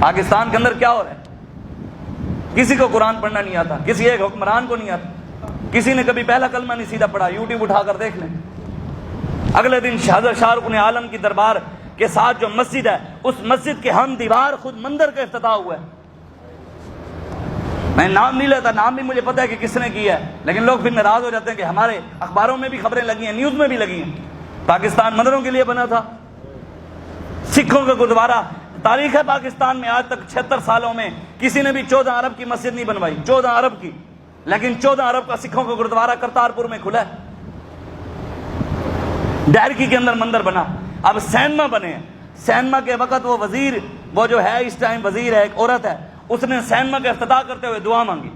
پاکستان کے اندر کیا ہو رہا ہے؟ کسی کو قرآن پڑھنا نہیں آتا، کسی ایک حکمران کو نہیں آتا، کسی نے کبھی پہلا کلمہ نہیں سیدھا پڑھا، یوٹیوب اٹھا کر دیکھ لیں۔ اگلے دن حضرت شاہ رخ عالم کی دربار کے ساتھ جو مسجد ہے، اس مسجد کے ہم دیوار خود مندر کا افتتاح ہوا ہے۔ میں نام نہیں لیتا، نام بھی مجھے پتہ ہے کہ کس نے کیا ہے، لیکن لوگ پھر ناراض ہو جاتے ہیں کہ ہمارے اخباروں میں بھی خبریں لگی ہیں، نیوز میں بھی لگی ہیں۔ پاکستان مندروں کے لیے بنا تھا، سکھوں کا گردوارہ۔ تاریخ ہے پاکستان میں آج تک 76 سالوں میں کسی نے بھی 14 ارب کی مسجد نہیں بنوائی، 14 ارب کی، لیکن 14 ارب کا سکھوں کا گردوارہ کرتارپور میں کھلا ہے۔ ڈیرکی کے اندر مندر بنا، اب سینما بنے ہیں۔ سینما کے وقت وہ وزیر، وہ جو ہے اس ٹائم وزیر ہے، ایک عورت ہے، اس نے سینما کا افتتاح کرتے ہوئے دعا مانگی۔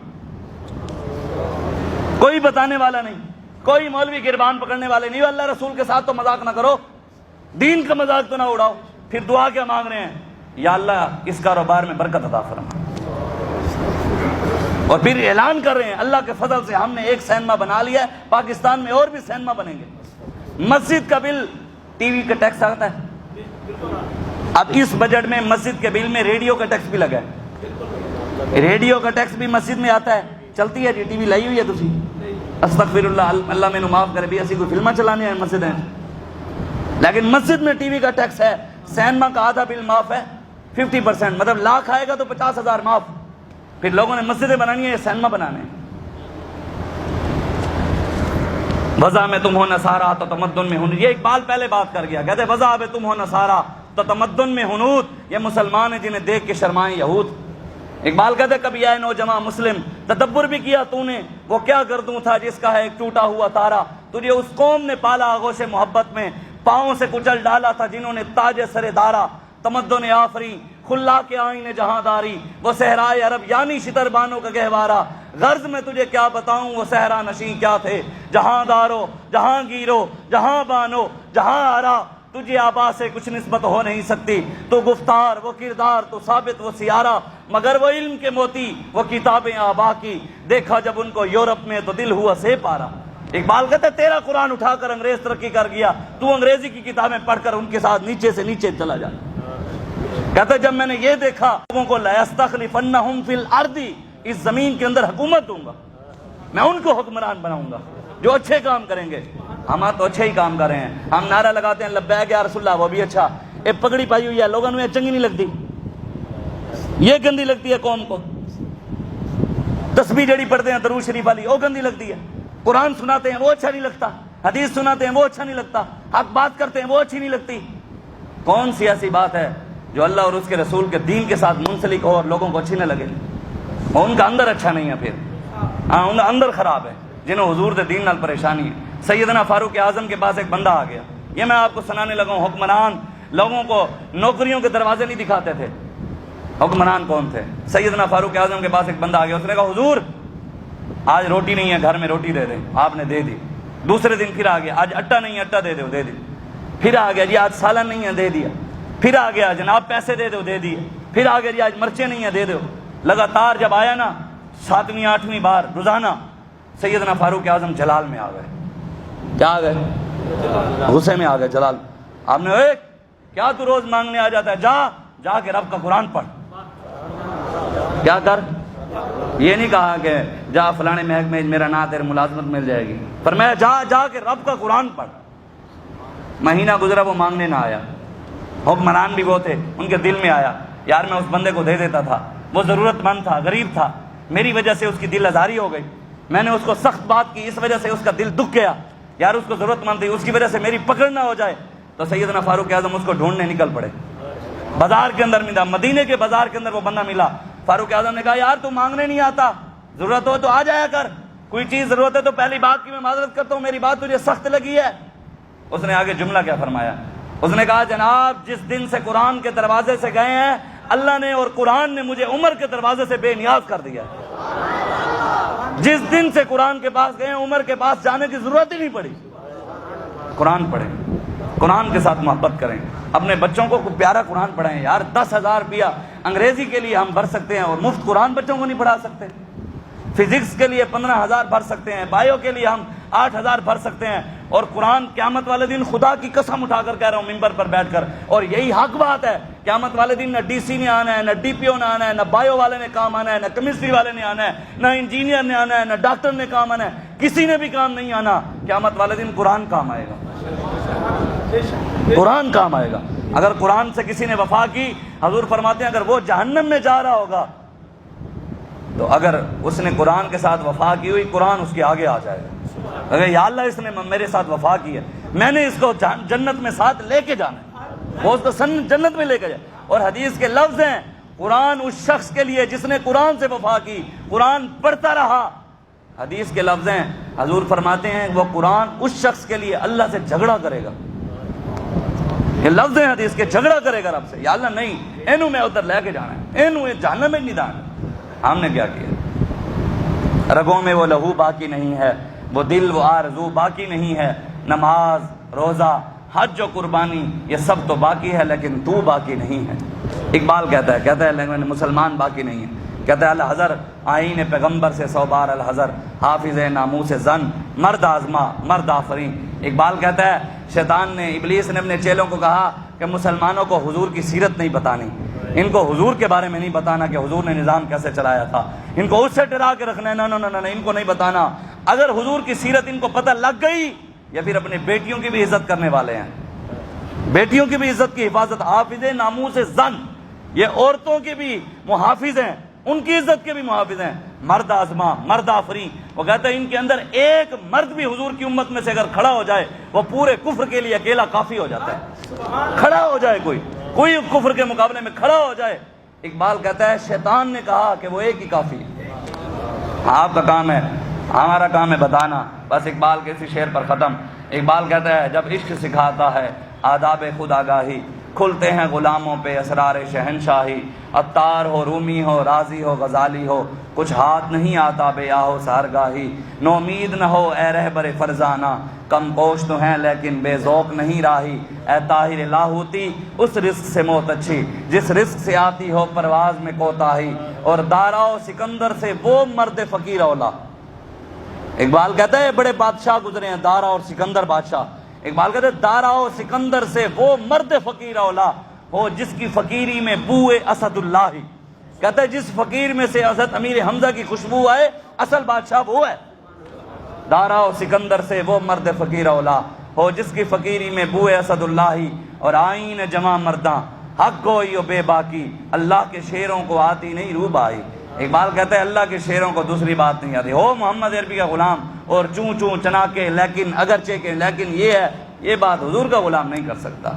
کوئی بتانے والا نہیں، کوئی مولوی گربان پکڑنے والے نہیں۔ اللہ رسول کے ساتھ تو مذاق نہ کرو، دین کا مذاق تو نہ اڑاؤ۔ پھر دعا کیا مانگ رہے ہیں؟ یا اللہ اس کاروبار میں برکت عطا فرما۔ اور پھر اعلان کر رہے ہیں اللہ کے فضل سے ہم نے ایک سینما بنا لیا ہے، پاکستان میں اور بھی سینما بنیں گے۔ مسجد کا بل، ٹی وی کا ٹیکس آتا ہے، اب اس بجٹ میں مسجد کے بل میں ریڈیو کا ٹیکس بھی لگا ہے۔ ریڈیو کا ٹیکس بھی مسجد میں آتا ہے۔ چلتی ہے جی ٹی وی لائی ہوئی ہے تسی؟ استغفر اللہ، اللہ میں معاف کرے بھی، ایسی کوئی فلمیں چلانے ہیں مسجد ہیں، لیکن مسجد میں ٹی وی کا ٹیکس ہے۔ سینما کا آدھا بل معاف ہے، 50%، مطلب لاکھ آئے گا تو 50,000 معاف۔ پھر لوگوں نے مسجدیں بنانی ہیں، سینما بنانے ہیں۔ وضع میں تم ہو نصارا تو تمدن میں ہنود، یہ اقبال پہلے بات کر گیا، کہتے وضع میں تم ہو نصارا تو تمدن میں ہنود، یہ مسلمان ہیں جنہیں دیکھ کے شرمائیں یہود۔ اقبال کہتے کبھی آئے نوجواں مسلم، تدبر بھی کیا تو نے، وہ کیا گردوں تھا جس کا ہے ایک ٹوٹا ہوا تارا، تجھے اس قوم نے پالا آغوش محبت میں، پاؤں سے کچل ڈالا تھا جنہوں نے تاج سر دارا، تمدن آفری خلا کے آئین جہاں داری، وہ صحرائے عرب یعنی شتر بانوں کا گہوارہ، غرض میں تجھے کیا بتاؤں وہ صحرا نشین کیا تھے، جہاں دارو جہاں گیرو جہاں بانو جہاں آرا، تجھے آبا سے کچھ نسبت ہو نہیں سکتی، تو گفتار وہ کردار تو ثابت وہ سیارہ، مگر وہ علم کے موتی وہ کتابیں آبا کی، دیکھا جب ان کو یورپ میں تو دل ہوا سے پارا۔ اقبال کہتا ہے تیرا قرآن اٹھا کر انگریز ترقی کر گیا، تو انگریزی کی کتابیں پڑھ کر ان کے ساتھ نیچے سے نیچے چلا جا۔ کہتا ہے جب میں نے یہ دیکھا لوگوں کو لَيَسْتَخْلِفَنَّهُمْ فِي الْأَرْضِ، اس زمین کے اندر حکومت دوں گا، میں ان کو حکمران بناؤں گا جو اچھے کام کریں گے۔ ہم تو اچھے ہی کام کر رہے ہیں، ہم نعرہ لگاتے ہیں لبیک یا رسول اللہ، وہ بھی اچھا، ایک پگڑی پائی ہوئی ہے، لوگوں نے چنگی نہیں لگتی، یہ گندی لگتی ہے قوم کو۔ تسبیح جڑی پڑھتے ہیں درود شریف والی، وہ گندی لگتی ہے۔ قرآن سناتے ہیں وہ اچھا نہیں لگتا، حدیث سناتے ہیں وہ اچھا نہیں لگتا، حق بات کرتے ہیں وہ اچھی نہیں لگتی۔ کون سی ایسی بات ہے جو اللہ اور اس کے رسول کے دین کے ساتھ منسلک ہو اور لوگوں کو اچھی نہ لگے؟ اور ان کا اندر اچھا نہیں ہے، پھر ان کا اندر خراب ہے، جنہوں حضور دے دین نال پریشانی ہے۔ سیدنا فاروق اعظم کے پاس ایک بندہ آ گیا، یہ میں آپ کو سنانے لگا ہوں۔ حکمران لوگوں کو نوکریوں کے دروازے نہیں دکھاتے تھے۔ حکمران کون تھے؟ سیدنا فاروق اعظم کے پاس ایک بندہ آ گیا، اس نے کہا حضور آج روٹی نہیں ہے گھر میں، روٹی دے دیں، آپ نے دے دی۔ دوسرے دن پھر آ گیا، آج آٹا نہیں ہے، آٹا دے دو، دے دی۔ پھر آ گیا جی آج سالن نہیں ہے، دے دیا۔ پھر آ گیا جناب پیسے دے دو، دے دیے۔ پھر آ گیا جی آج مرچیں نہیں ہیں، دے دو۔ لگاتار جب آیا نا 7ویں 8ویں بار روزانہ، سیدنا فاروق اعظم جلال میں آ گئے۔ کیا آ گئے؟ غصے میں آ گئے، جلال۔ آپ نے اے کیا تو روز مانگنے آ جاتا ہے، جا کے رب کا قرآن پڑھ۔ کیا کر؟ یہ نہیں کہا کہ جا فلانے محکمے میرا نام تیرے ملازمت مل جائے گی، فرمایا جا کے رب کا قرآن پڑھ۔ مہینہ گزرا وہ مانگنے نہ آیا۔ حکمران بھی وہ تھے، ان کے دل میں آیا یار میں اس بندے کو دے دیتا تھا، وہ ضرورت مند تھا، غریب تھا، میری وجہ سے اس کی دل آزاری ہو گئی، میں نے اس کو سخت بات کی، اس وجہ سے اس کا دل دکھ گیا، یار اس کو ضرورت مند تھی، اس کی وجہ سے میری پکڑ نہ ہو جائے۔ تو سیدنا فاروق اعظم اس کو ڈھونڈنے نکل پڑے۔ بازار کے اندر ملا، مدینے کے بازار کے اندر وہ بندہ ملا۔ فاروق اعظم نے کہا یار تو مانگنے نہیں آتا، ضرورت ہو تو آ جایا کر، کوئی چیز ضرورت ہے تو پہلی بات کی میں معذرت کرتا ہوں، میری بات تجھے سخت لگی ہے۔ اس نے آگے جملہ کیا فرمایا؟ اس نے کہا جناب جس دن سے قرآن کے دروازے سے گئے ہیں اللہ نے اور قرآن نے مجھے عمر کے دروازے سے بے نیاز کر دیا۔ جس دن سے قرآن کے پاس گئے ہیں عمر کے پاس جانے کی ضرورت ہی نہیں پڑی۔ قرآن پڑھیں، قرآن کے ساتھ محبت کریں، اپنے بچوں کو پیارا قرآن پڑھائیں۔ یار 10,000 روپیہ انگریزی کے لیے ہم بھر سکتے ہیں اور مفت قرآن بچوں کو نہیں پڑھا سکتے۔ فزکس کے لیے 15,000 بھر سکتے ہیں، بایو کے لیے ہم 8,000 بھر سکتے ہیں، اور قرآن قیامت والے دن خدا کی قسم اٹھا کر کہہ رہا ہوں ممبر پر بیٹھ کر، اور یہی حق بات ہے، قیامت والے دن نہ ڈی سی نے آنا ہے، نہ ڈی پی او نے آنا ہے، نہ بایو والے نے کام آنا ہے، نہ کیمسٹری والے نے آنا ہے، نہ انجینئر نے آنا ہے، نہ ڈاکٹر نے کام آنا ہے، کسی نے بھی کام نہیں آنا۔ قیامت والے دن قرآن کام آئے گا، قرآن کام آئے گا۔ اگر قرآن سے کسی نے وفا کی، حضور فرماتے ہیں اگر وہ جہنم میں جا رہا ہوگا تو اگر اس نے قرآن کے ساتھ وفا کی ہوئی، قرآن اس کے آگے آ جائے گا، اگر یا اللہ اس نے میرے ساتھ وفا کی ہے، میں نے اس کو جنت میں ساتھ لے کے جانا ہے، وہ اس کو جنت میں لے کے جائے۔ اور حدیث کے لفظ ہیں، قرآن اس شخص کے لیے جس نے قرآن سے وفا کی، قرآن پڑھتا رہا۔ حدیث کے لفظ ہیں، حضور فرماتے ہیں وہ قرآن اس شخص کے لیے اللہ سے جھگڑا کرے گا۔ یہ لفظ ہیں حدیث کے، جھگڑا کرے گا رب سے، یا اللہ نہیں، اینو میں ادھر لے کے جانا ہے، اینو جہنم میں نہیں جانا۔ ہم نے کیا کیا؟ رگوں میں وہ لہو باقی نہیں ہے، وہ دل وہ آرزو باقی نہیں ہے، نماز روزہ حج و قربانی یہ سب تو باقی ہے لیکن تو باقی نہیں ہے۔ اقبال کہتا ہے لیکن مسلمان باقی نہیں ہے۔ کہتا ہے الحذر آئین پیغمبر سے 100 بار الحذر، حافظ ناموس زن مرد آزما مرد آفرین۔ اقبال کہتا ہے شیطان نے، ابلیس نے اپنے چیلوں کو کہا کہ مسلمانوں کو حضور کی سیرت نہیں بتانی، ان کو حضور کے بارے میں نہیں بتانا کہ حضور نے نظام کیسے چلایا تھا، ان کو اس سے ڈرا کے رکھنا ہے، نہ ان کو نہیں بتانا۔ اگر حضور کی سیرت ان کو پتہ لگ گئی، یا پھر اپنے بیٹیوں کی بھی عزت کرنے والے ہیں، بیٹیوں کی بھی عزت کی حفاظت، حافظ ناموس زن، یہ عورتوں کے بھی محافظ ہیں، ان کی عزت کے بھی محافظ ہیں، مرد آزما مرد آفری۔ وہ کہتے ہیں ان کے اندر ایک مرد بھی حضور کی امت میں سے اگر کھڑا ہو جائے، وہ پورے کفر کے لیے اکیلا کافی ہو جاتا ہے۔ کھڑا ہو جائے کوئی کفر کے مقابلے میں کھڑا ہو جائے، اقبال کہتا ہے شیطان نے کہا کہ وہ ایک ہی کافی ہے۔ آپ کا کام ہے، ہمارا کام ہے بتانا۔ بس اقبال کے اسی شعر پر ختم۔ اقبال کہتا ہے جب عشق سکھاتا ہے آداب خود آگاہی، کھلتے ہیں غلاموں پہ اسرار شہنشاہی، عطار ہو رومی ہو رازی ہو غزالی ہو، کچھ ہاتھ نہیں آتا بے آہو سہرگاہی، نومید نہ ہو اے رہبر فرزانہ، کم پوش تو ہیں لیکن بے ذوق نہیں راہی، اے طاہر لاہوتی اس رزق سے موت اچھی جس رزق سے آتی ہو پرواز میں کوتاہی، اور دارا و سکندر سے وہ مرد فقیر اولا۔ اقبال کہتا ہے بڑے بادشاہ گزرے ہیں، دارا اور سکندر بادشاہ۔ اقبال کہتے ہیں دارا و سکندر سے وہ مرد فقیر اولا ہو جس کی فقیری میں بوئے اسد اللہ ہی۔ کہتا ہے جس فقیر میں سے حضرت امیر حمزہ کی خوشبو آئے، اصل بادشاہ وہ ہے۔ دارا و سکندر سے وہ مرد فقیر اولا ہو جس کی فقیری میں بوئے اسد اللہ ہی، اور آئین جمع مرداں حق گوئی و بے باکی، اللہ کے شیروں کو آتی نہیں روب آئی۔ اقبال کہتا ہے اللہ کے شیروں کو دوسری بات نہیں آتی، ہو محمد عربی کا غلام اور چوں چوں چنا کے لیکن اگرچہ کے، لیکن یہ ہے، یہ بات حضور کا غلام نہیں کر سکتا۔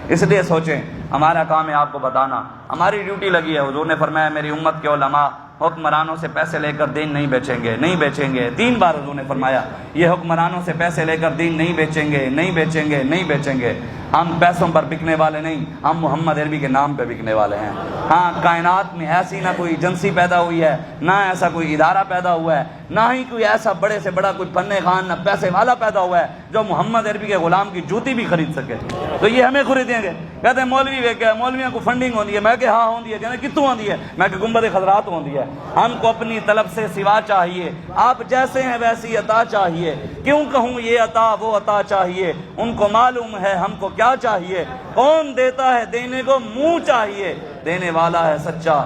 اس لیے سوچیں، ہمارا کام ہے آپ کو بتانا، ہماری ڈیوٹی لگی ہے۔ حضور نے فرمایا میری امت کے علماء حکمرانوں سے پیسے لے کر دین نہیں بیچیں گے۔ 3 بار حضور نے فرمایا یہ حکمرانوں سے پیسے لے کر دین نہیں بیچیں گے۔ ہم پیسوں پر بکنے والے نہیں، ہم محمد عربی کے نام پہ بکنے والے ہیں۔ ہاں، کائنات میں ایسی نہ کوئی ایجنسی پیدا ہوئی ہے، نہ ایسا کوئی ادارہ پیدا ہوا ہے، نہ ہی کوئی ایسا بڑے سے بڑا کوئی پنے خان نہ پیسے والا پیدا ہوا ہے جو محمد عربی کے غلام کی جوتی بھی خرید سکے، تو یہ ہمیں خریدیں گے۔ کہتے ہیں مولوی ویکیا، مولویاں کو فنڈنگ ہوندی ہے، میں کہ ہاں ہوندی ہے، کہتے کتوں ہوندی ہے، میں کہ گنبد خضرات ہوندی ہے۔ ہم کو اپنی طلب سے سوا چاہیے، آپ جیسے ہیں ویسی عطا چاہیے، کیوں کہوں یہ عطا وہ عطا چاہیے، ان کو معلوم ہے ہم کو کیا چاہیے، کون دیتا ہے دینے کو منہ چاہیے، دینے والا ہے سچا۔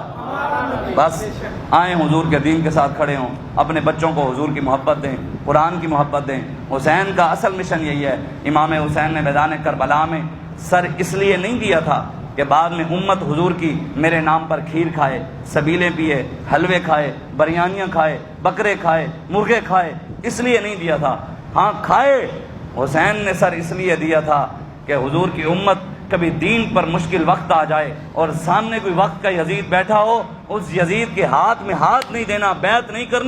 بس آئیں حضور کے دین کے ساتھ کھڑے ہوں، اپنے بچوں کو حضور کی محبت دیں، قرآن کی محبت دیں۔ حسین کا اصل مشن یہی ہے۔ امام حسین نے میدان کربلا میں سر اس لیے نہیں دیا تھا کہ بعد میں امت حضور کی میرے نام پر کھیر کھائے، سبیلے پیے، حلوے کھائے، بریانیاں کھائے، بکرے کھائے، مرغے کھائے، اس لیے نہیں دیا تھا۔ ہاں کھائے، حسین نے سر اس لیے دیا تھا کہ حضور کی امت کبھی دین پر مشکل وقت آ جائے اور سامنے کوئی وقت کا یزید بیٹھا ہو، اس یزید کے ہاتھ میں ہاتھ نہیں دینا، بیعت نہیں کرنی۔